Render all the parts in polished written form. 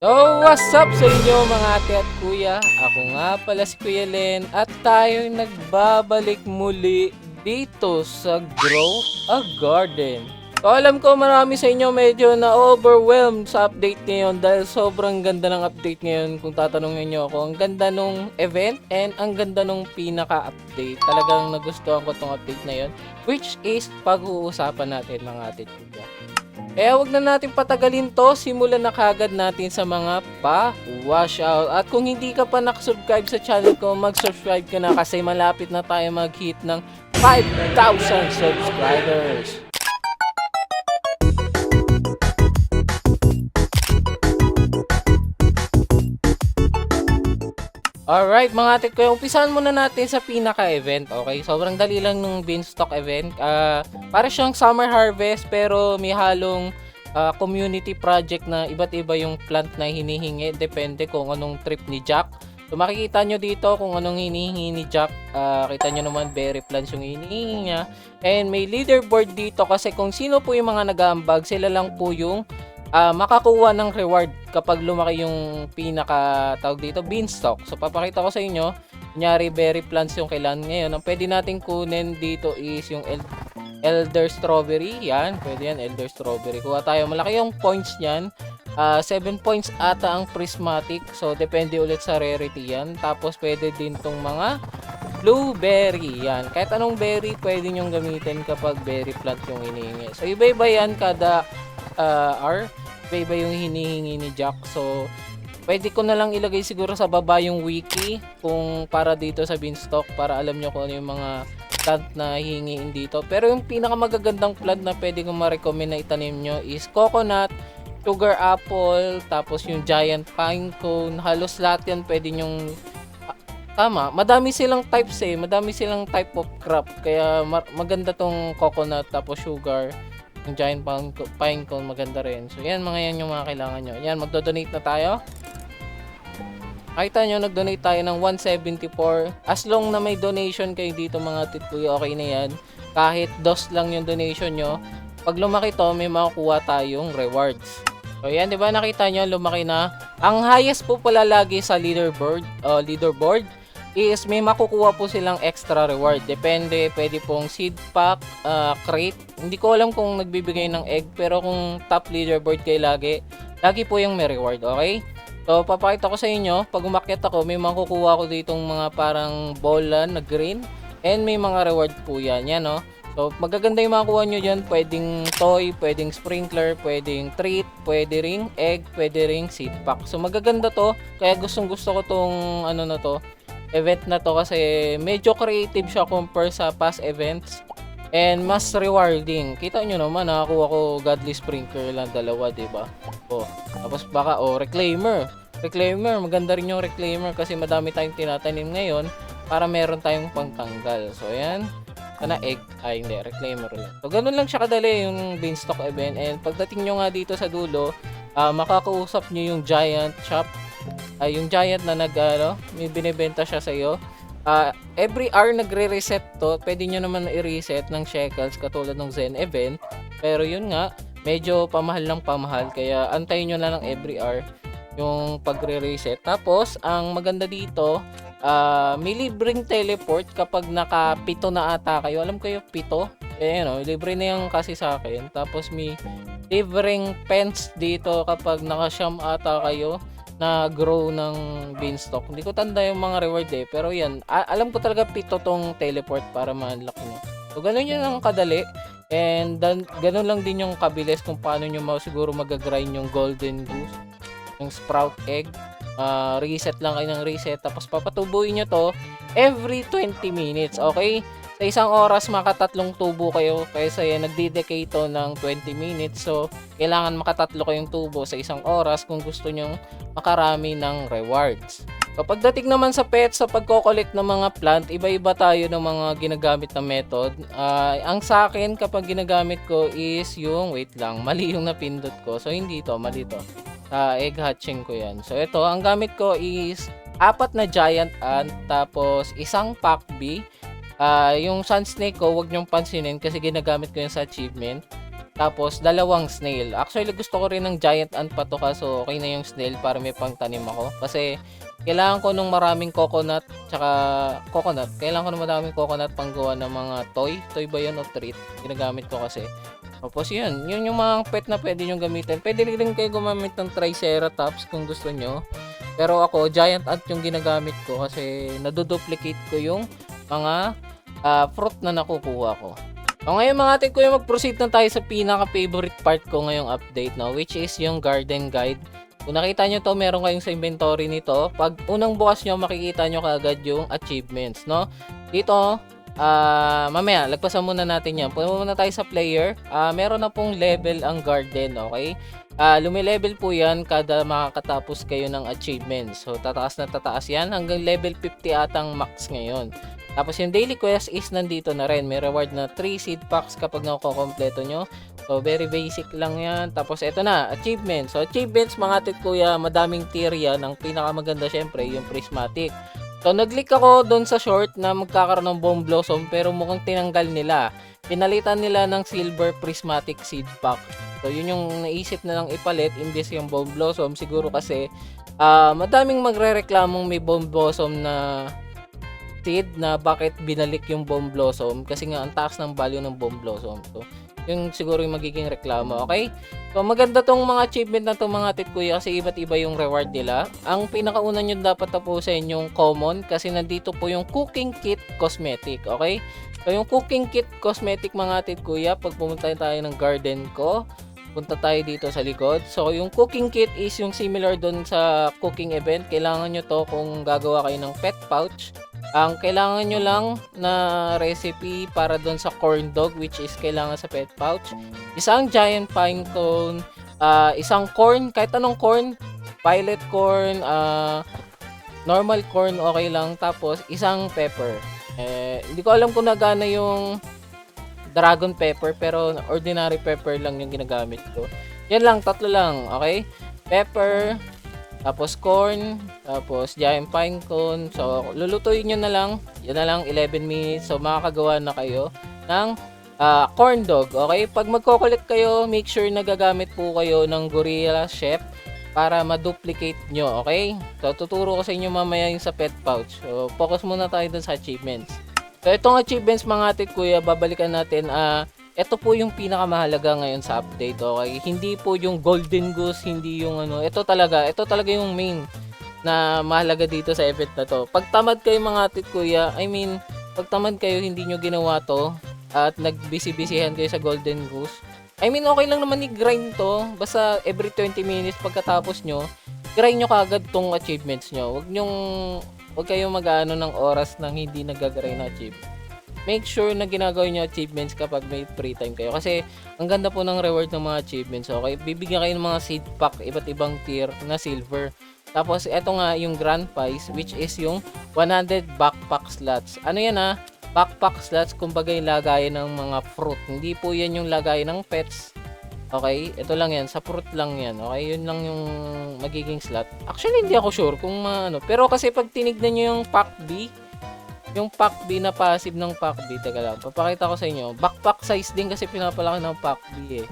So, what's up sa inyo mga ate at kuya? Ako nga pala si Kuya Len at tayo nagbabalik muli dito sa Grow a Garden. So, alam ko marami sa inyo medyo na-overwhelmed sa update ngayon dahil sobrang ganda ng update ngayon kung tatanungin nyo ako. Ang ganda nung event and ang ganda nung pinaka-update. Talagang nagustuhan ko tong update na yun, which is pag-uusapan natin mga ate at kuya. Kaya wag na natin patagalin to, simulan na kagad natin sa mga pa-washout. At kung hindi ka pa nakasubscribe sa channel ko, mag-subscribe ka na kasi malapit na tayo mag-hit ng 5,000 subscribers. Alright mga ate ko, umpisahan muna natin sa pinaka-event, okay? Sobrang dali lang nung Beanstalk event. Para siyang summer harvest pero may halong community project na iba't iba yung plant na hinihingi. Depende kung anong trip ni Jack. So makikita nyo dito kung anong hinihingi ni Jack. Kita nyo naman berry plants yung hinihingi niya. And may leaderboard dito kasi kung sino po yung mga nag-aambag, sila lang po yung makakuha ng reward kapag lumaki yung pinaka tawag dito beanstalk. So papakita ko sa inyo, kunyari berry plants yung kailangan ngayon. Ang pwede natin kunin dito is yung elder strawberry. Yan, pwede yan, elder strawberry. Kuha tayo, malaki yung points niyan. 7 points ata ang prismatic. So depende ulit sa rarity yan. Tapos pwede din tong mga blueberry. Yan, kahit anong berry pwede nyong gamitin kapag berry plant yung hinihingi. So iba-iba yan kada iba yung hinihingi ni Jack. So pwede ko na lang ilagay siguro sa baba yung wiki kung para dito sa beanstalk para alam nyo kung ano yung mga plant na hihingiin dito. Pero yung pinakamagagandang plant na pwede kong ma-recommend na itanim nyo is coconut, sugar apple, tapos yung giant pine cone. Halos lahat yan pwede nyong tama, madami silang types madami silang type of crop. Kaya maganda tong coconut, tapos sugar, yung giant pine cone maganda rin. So yan, mga yan yung mga kailangan nyo. Yan, magdo-donate na tayo. Nakita nyo, nag-donate tayo ng 174. As long na may donation kayo dito mga titkuya, okay na yan. Kahit dos lang yung donation nyo, pag lumaki to, may makukuha tayong rewards. So yan, di ba nakita nyo, lumaki na. Ang highest po pala lagi sa leaderboard is may makukuha po silang extra reward. Depende, pwede pong seed pack, crate. Hindi ko alam kung nagbibigay ng egg, pero kung top leaderboard kayo lagi po yung may reward, okay? So, papakita ko sa inyo, pag umakyat ako, may makukuha ko ditong mga parang bola na green, and may mga reward po yan, no? So, magaganda yung makukuha nyo dyan. Pwedeng toy, pwedeng sprinkler, pwedeng treat, pwede ring egg, pwede ring seed pack. So, magaganda to, kaya gustong gusto ko tong ano na to, event na to kasi medyo creative siya compare sa past events and mas rewarding. Kita nyo naman, nakakuha ko godly sprinkler lang, dalawa, diba? Tapos baka reclaimer, maganda rin yung reclaimer kasi madami tayong tinatanim ngayon para meron tayong pangtanggal. So ayan, sana egg, hindi, reclaimer lang. So ganun lang siya kadali yung beanstalk event. And pagdating nyo nga dito sa dulo, makakausap nyo yung giant shop. Yung giant na may binibenta siya sa iyo. Every hour nagre-reset to. Pwede nyo naman i-reset ng shekels katulad ng Zen event. Pero yun nga, medyo pamahal ng pamahal. Kaya antayin nyo na lang every hour yung pagre-reset. Tapos, ang maganda dito, may libreng teleport kapag naka-pito na ata kayo. Alam kayo, pito? Libre na yung kasi sa akin. Tapos may libreng pens dito kapag naka-siyam ata kayo na grow ng beanstalk. Hindi ko tanda yung mga reward pero yan, alam ko talaga pito tong teleport para ma-unlock nyo. So ganun yun ang kadali, and ganun lang din yung kabilis kung paano nyo siguro mag-grind yung golden goose, yung sprout egg. Reset lang kayo ng reset, tapos papatubuin nyo to every 20 minutes, okay? Sa isang oras, makatatlong tubo kayo. Kaysa yan, nagdidecay to ng 20 minutes. So, kailangan makatatlo kayong tubo sa isang oras kung gusto nyong makarami ng rewards. So, pagdating naman sa pets, sa pagko-collect ng mga plant, iba-iba tayo ng mga ginagamit na method. Ang sa akin, kapag ginagamit ko is yung, wait lang, mali yung napindot ko. So, hindi to, mali to. Egg hatching ko yan. So, ito, ang gamit ko is 4 na giant ant, tapos isang pack bee. Yung sun snake ko, wag nyong pansinin kasi ginagamit ko yun sa achievement. tapos dalawang snail. Actually gusto ko rin ng giant ant pa to, kaso okay na yung snail para may pangtanim ako. Kasi kailangan ko nung maraming coconut, tsaka coconut. Kailangan ko nung maraming coconut panggawa ng mga toy. Toy ba yun o treat? Ginagamit ko kasi. Tapos yun yung mga pet na pwede nyo gamitin. Pwede rin kayo gumamit ng triceratops kung gusto nyo. Pero ako, giant ant yung ginagamit ko kasi naduduplicate ko yung mga fruit na nakukuha ko. So ngayon mga ate ko, mag-proceed na tayo sa pinaka-favorite part ko ngayong update, no? Which is yung garden guide. Kung nakita nyo to, meron kayong sa inventory nito. Pag unang bukas nyo, makikita nyo kaagad yung achievements, no? Dito, mamaya, lagpasan muna natin yan. Punta muna tayo sa player. Meron na pong level ang garden, okay? Lumilevel po yan kada makakatapos kayo ng achievements. So, tataas na tataas yan. Hanggang level 50 atang max ngayon. Tapos yung daily quest is nandito na rin. May reward na 3 seed packs kapag nakukompleto nyo. So, very basic lang yan. Tapos, eto na, achievements. So, achievements, mga tit kuya, madaming tier yan. Ang pinakamaganda, syempre, yung prismatic. So, nag-click ako doon sa short na magkakaroon ng bomb blossom, pero mukhang tinanggal nila. Pinalitan nila ng silver prismatic seed pack. So, yun yung naisip na lang ipalit, imbes yung bomb blossom. Siguro kasi, madaming magre-reklamong may bomb blossom na seed na bakit binalik yung bomb blossom kasi nga ang taas ng value ng bomb blossom. So, yung siguro yung magiging reklamo, okay? So, maganda tong mga achievement na tong mga tit kuya kasi iba't iba yung reward nila. Ang pinakauna nyo dapat tapusin yung common kasi nandito po yung cooking kit cosmetic, okay? So, yung cooking kit cosmetic mga tit kuya, pag pumunta tayo ng garden ko, punta tayo dito sa likod. So, yung cooking kit is yung similar doon sa cooking event. Kailangan nyo to kung gagawa kayo ng pet pouch. Ang kailangan nyo lang na recipe para doon sa corn dog, which is kailangan sa pet pouch. Isang giant pine cone, isang corn, kahit anong corn, violet corn, normal corn, okay lang. Tapos, isang pepper. Hindi ko alam kung nagana yung dragon pepper, pero ordinary pepper lang yung ginagamit ko. Yan lang, tatlo lang, okay? Pepper, tapos corn, tapos giant pine cone. So, lulutuin nyo na lang. Yan na lang, 11 minutes. So, makakagawa na kayo ng corn dog. Okay? Pag magko-collect kayo, make sure na gagamit po kayo ng Gorilla Chef para ma-duplicate nyo. Okay? So, tuturo ko sa inyo mamaya yung sa pet pouch. So, focus muna tayo dun sa achievements. So, itong achievements mga ate kuya, babalikan natin. Ito po yung pinakamahalaga ngayon sa update, okay? Hindi po yung golden goose, hindi yung ano. Ito talaga yung main na mahalaga dito sa event na to. Pag tamad kayo mga tit kuya, pag tamad kayo hindi nyo ginawa to at nagbisi-bisihan kayo sa golden goose, okay lang naman i-grind to. Basta every 20 minutes pagkatapos nyo, grind nyo kagad tong achievements nyo. Huwag kayong mag-ano ng oras nang hindi nag-grind na achievement. Make sure na ginagawa nyo achievements kapag may free time kayo. Kasi ang ganda po ng reward ng mga achievements. Okay? Bibigyan kayo ng mga seed pack, iba't ibang tier na silver. Tapos eto nga yung grand prize, which is yung 100 backpack slots. Ano yan Backpack slots, kumbaga yung lagayan ng mga fruit. Hindi po yan yung lagayan ng pets. Okay? Ito lang yan. Sa fruit lang yan. Okay? Yun lang yung magiging slot. Actually, hindi ako sure kung Pero kasi pag tinignan nyo yung pack B, yung pack B na passive ng pack B, teka lang, papakita ko sa inyo. Backpack size din kasi pinapalaki ng pack B eh.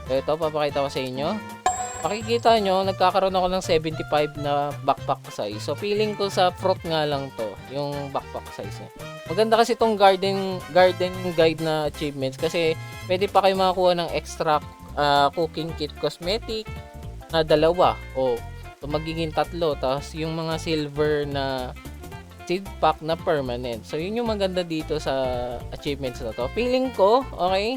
So, ito, papakita ko sa inyo. Makikita nyo, nagkakaroon ako ng 75 na backpack size. So, feeling ko sa fruit nga lang to, yung backpack size niya. Maganda kasi itong garden guide na achievements kasi pwede pa kayo makakuha ng extra cooking kit cosmetic na 2. O, so magiging 3. Tapos, yung mga silver na seed pack na permanent. So, yun yung maganda dito sa achievements na to. Feeling ko, okay,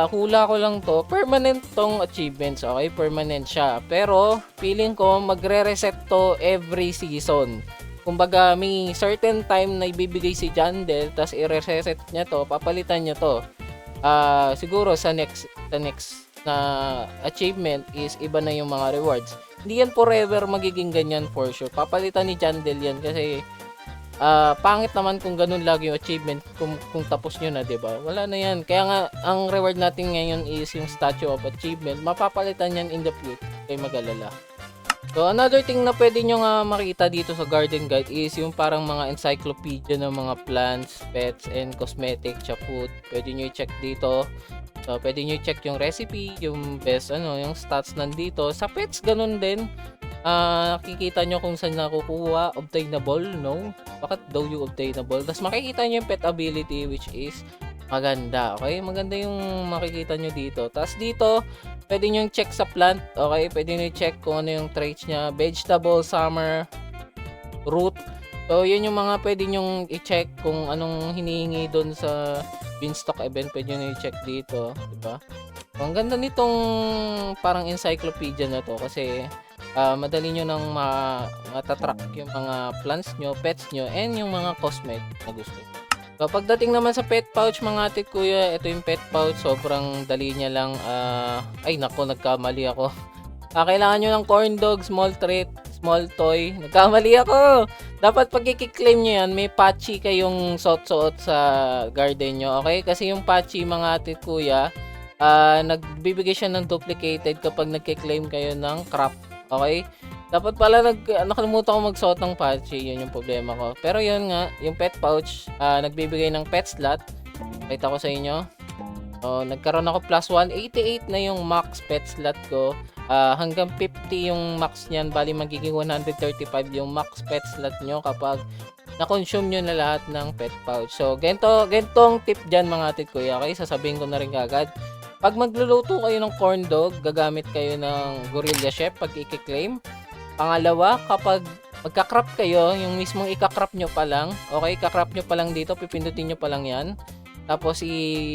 hula ko lang to, permanent tong achievements, okay, permanent siya. Pero, feeling ko, magre-reset to every season. Kumbaga, may certain time na ibibigay si Jandel, tas i-reset niya to, papalitan niya to. Siguro sa next na achievement is iba na yung mga rewards. Hindi yan forever magiging ganyan for sure. Papalitan ni Jandel yan kasi pangit naman kung ganun lagi yung achievement kung tapos nyo na, diba? Wala na yan. Kaya nga, ang reward natin ngayon is yung Statue of Achievement. Mapapalitan yan in the future. Kayo mag-alala. So, another thing na pwede nyo nga makita dito sa Garden Guide is yung parang mga encyclopedia ng mga plants, pets, and cosmetic, tsaka food. Pwede nyo i-check dito. So, pwede nyo check yung recipe, yung best, yung stats nandito. Sa pets, ganun din. Nakikita nyo kung saan nakukuha. Obtainable, no? Bakit daw yung obtainable? Tapos makikita nyo yung pet ability, which is maganda. Okay? Maganda yung makikita nyo dito. Tapos dito, pwede nyo check sa plant. Okay? Pwede nyo check kung ano yung traits nya. Vegetable, summer, root. So, yun yung mga pwede nyong i-check kung anong hinihingi doon sa Beanstalk event. Pwede nyo i-check dito, diba? So, ang ganda nitong parang encyclopedia na to kasi madali nyo nang matatrack yung mga plants nyo, pets nyo, and yung mga cosmetic na gusto nyo. So, pagdating naman sa pet pouch mga ate kuya, ito yung pet pouch. Sobrang dali niya lang. Ay, nako, nagkamali ako. Kailangan nyo ng corn dog, small treat, small toy. Nagkamali ako. Dapat pag i-claim nyo yan, may patchy kayong suot-suot sa garden nyo. Okay? Kasi yung patchy mga ate kuya, nagbibigay siya ng duplicated kapag nagki-claim kayo ng crop. Okay? Dapat pala nakalimutan ko magsuot ng patchy. Yun yung problema ko. Pero yun nga, yung pet pouch, nagbibigay ng pet slot. Pakita ko sa inyo. Nagkaroon ako plus 188 na yung max pet slot ko. Hanggang 50 yung max niyan, bali magiging 135 yung max pet slot nyo kapag na-consume nyo na lahat ng pet pouch. So, gentong tip dyan mga tit kuya. Okay, sasabihin ko na rin kagad. Pag magluluto kayo ng corn dog, gagamit kayo ng Gorilla Chef pag i-claim. Pangalawa, kapag magka-crop kayo, yung mismong ika-crop nyo pa lang, okay, ika-crop nyo pa lang dito, pipindutin nyo pa lang yan. Tapos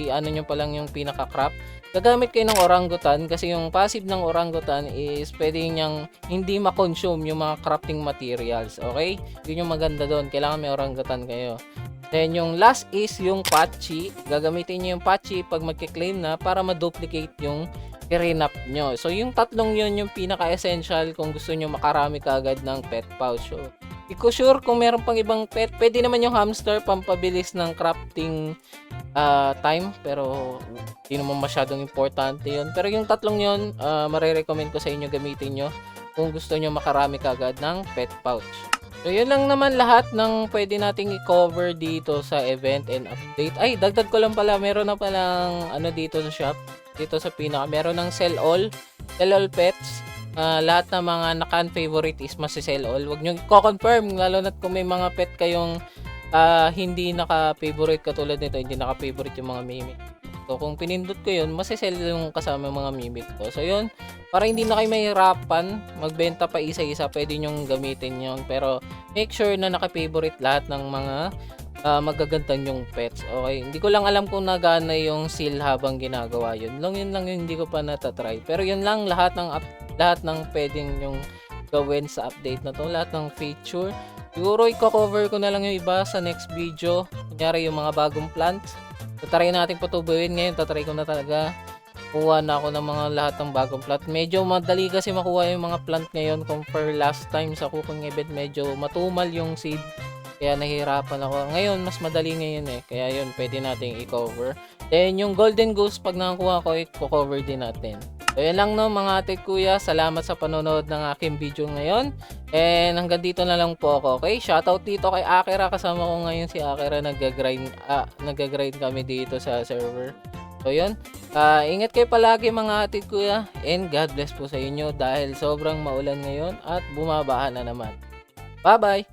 ano nyo pa lang yung pinaka-crop. Gagamit kayo ng orangutan kasi yung passive ng orangutan is pwede niyang hindi ma-consume yung mga crafting materials. Okay? Yun yung maganda doon. Kailangan may orangutan kayo. Then yung last is yung patchy. Gagamitin nyo yung patchy pag magki-claim na para ma-duplicate yung i-renap nyo. So yung tatlong yun yung pinaka-essential kung gusto nyo makarami kaagad ng pet pouch. So, di ko sure kung meron pang ibang pet. Pwede naman yung hamster pampabilis ng crafting time, pero hindi naman masyadong importante yun. Pero yung tatlong yun, marirecommend ko sa inyo gamitin nyo kung gusto nyo makarami kagad ng pet pouch. So yun lang naman lahat ng pwede nating i-cover dito sa event and update. Ay, dagdag ko lang pala, meron na palang dito sa shop. Dito sa meron ng sell all pets. Lahat ng mga naka-favorite is masi-sell all. Huwag nyo i-confirm, lalo na kung may mga pet kayong hindi naka-favorite katulad nito, hindi naka-favorite yung mga mimic. So, kung pinindot ko yun, masisell yung kasama yung mga mimic ko. So, yun, para hindi na kayo mahirapan, magbenta pa isa-isa, pwede nyong gamitin yun. Pero, make sure na naka-favorite lahat ng mga magagandang yung pets. Okay, hindi ko lang alam kung nagana yung seal habang ginagawa yun. Yun lang yung hindi ko pa natatry. Pero yun lang, lahat ng pwedeng yung gawin sa update na to, lahat ng feature. Siguro i-cover ko na lang yung iba sa next video. Kunyari yung mga bagong plants. Tatry natin patubuin ngayon. Tatry ko na talaga. Kuha na ako ng mga lahat ng bagong plant. Medyo madali kasi makuha yung mga plant ngayon compare last time sa cooking event. Medyo matumal yung seed. Kaya nahihirapan ako. Ngayon, mas madali ngayon eh. Kaya yun, pwede natin i-cover. Then, yung golden goose, pag nakakuha ko, i-cover din natin. So, yun lang no, mga ate kuya. Salamat sa panonood ng aking video ngayon. And hanggang dito na lang po ako. Okay? Shoutout dito kay Akira. Kasama ko ngayon si Akira. Nag-grind kami dito sa server. So, yun. Ingat kayo palagi mga ate kuya. And God bless po sa inyo dahil sobrang maulan ngayon at bumabaha na naman. Bye-bye!